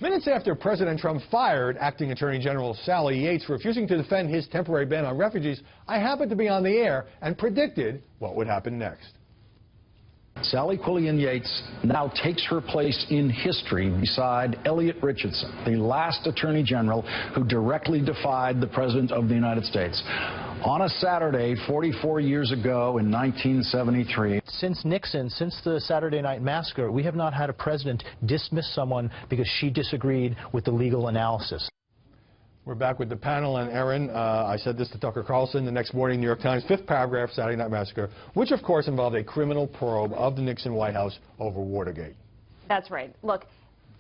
Minutes after President Trump fired Acting Attorney General Sally Yates for refusing to defend his temporary ban on refugees, I happened to be on the air and predicted what would happen next. Sally Quillian Yates now takes her place in history beside Elliot Richardson, the last Attorney General who directly defied the President of the United States. On a Saturday, 44 years ago in 1973. Since Nixon, since the Saturday Night Massacre, we have not had a president dismiss someone because she disagreed with the legal analysis. We're back with the panel, and Erin, I said this to Tucker Carlson the next morning, New York Times, fifth paragraph, Saturday Night Massacre, which of course involved a criminal probe of the Nixon White House over Watergate. That's right. Look,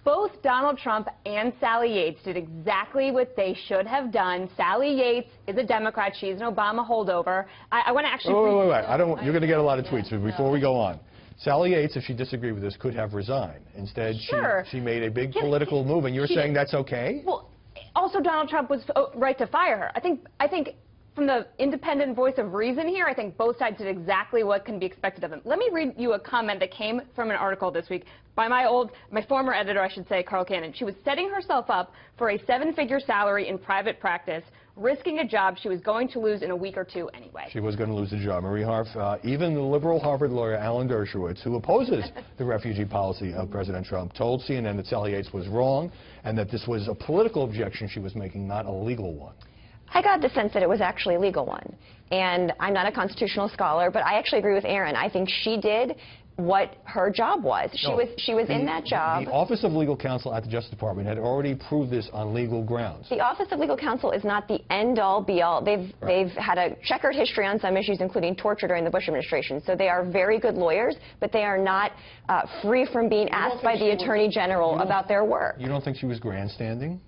both Donald Trump and Sally Yates did exactly what they should have done. Sally Yates is a Democrat. She's an Obama holdover. I want to actually... Wait. You're going to get a lot of tweets, but before we go on. Sally Yates, if she disagreed with this, could have resigned. Instead, she made a big political move, and you're saying that's okay? Well, also, Donald Trump was right to fire her. I think from the independent voice of reason here, I think both sides did exactly what can be expected of them. Let me read you a comment that came from an article this week by my former editor, I should say, Carl Cannon. She was setting herself up for a seven-figure salary in private practice, risking a job she was going to lose in a week or two anyway. She was going to lose the job. Marie Harf, even the liberal Harvard lawyer Alan Dershowitz, who opposes the refugee policy of President Trump, told CNN that Sally Yates was wrong and that this was a political objection she was making, not a legal one. I got the sense that it was actually a legal one. And I'm not a constitutional scholar, but I actually agree with Erin. I think she did what her job was. She was in that job. The Office of Legal Counsel at the Justice Department had already proved this on legal grounds. The Office of Legal Counsel is not the end-all, be-all. They've had a checkered history on some issues, including torture during the Bush administration. So they are very good lawyers, but they are not free from being asked by the Attorney General about their work. You don't think she was grandstanding?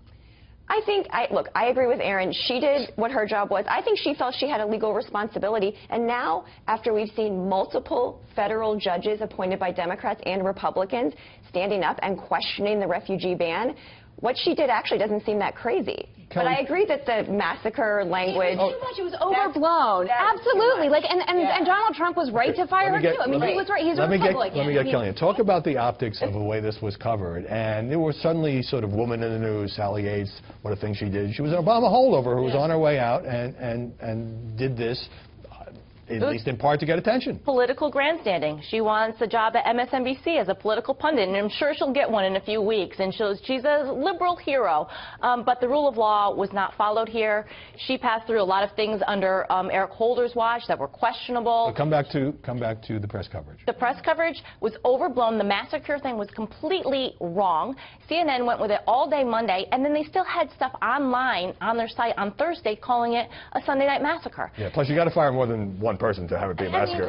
Look, I agree with Erin. She did what her job was. I think she felt she had a legal responsibility. And now, after we've seen multiple federal judges appointed by Democrats and Republicans standing up and questioning the refugee ban, what she did actually doesn't seem that crazy. But I agree that the massacre language... Too much. It was overblown. Absolutely. And Donald Trump was right to fire her, too. I mean, he was right. He's a Republican. Let me get Kellyanne. Talk about the optics of the way this was covered. And there was suddenly sort of woman in the news, Sally Yates, what a thing she did. She was an Obama holdover who was on her way out and did this, at least in part, to get attention. Political grandstanding. She wants a job at MSNBC as a political pundit, and I'm sure she'll get one in a few weeks. And she's a liberal hero. But the rule of law was not followed here. She passed through a lot of things under Eric Holder's watch that were questionable. But come back to the press coverage. The press coverage was overblown. The massacre thing was completely wrong. CNN went with it all day Monday, and then they still had stuff online on their site on Thursday calling it a Sunday night massacre. Yeah, plus you got to fire more than one person to have it be a massacre.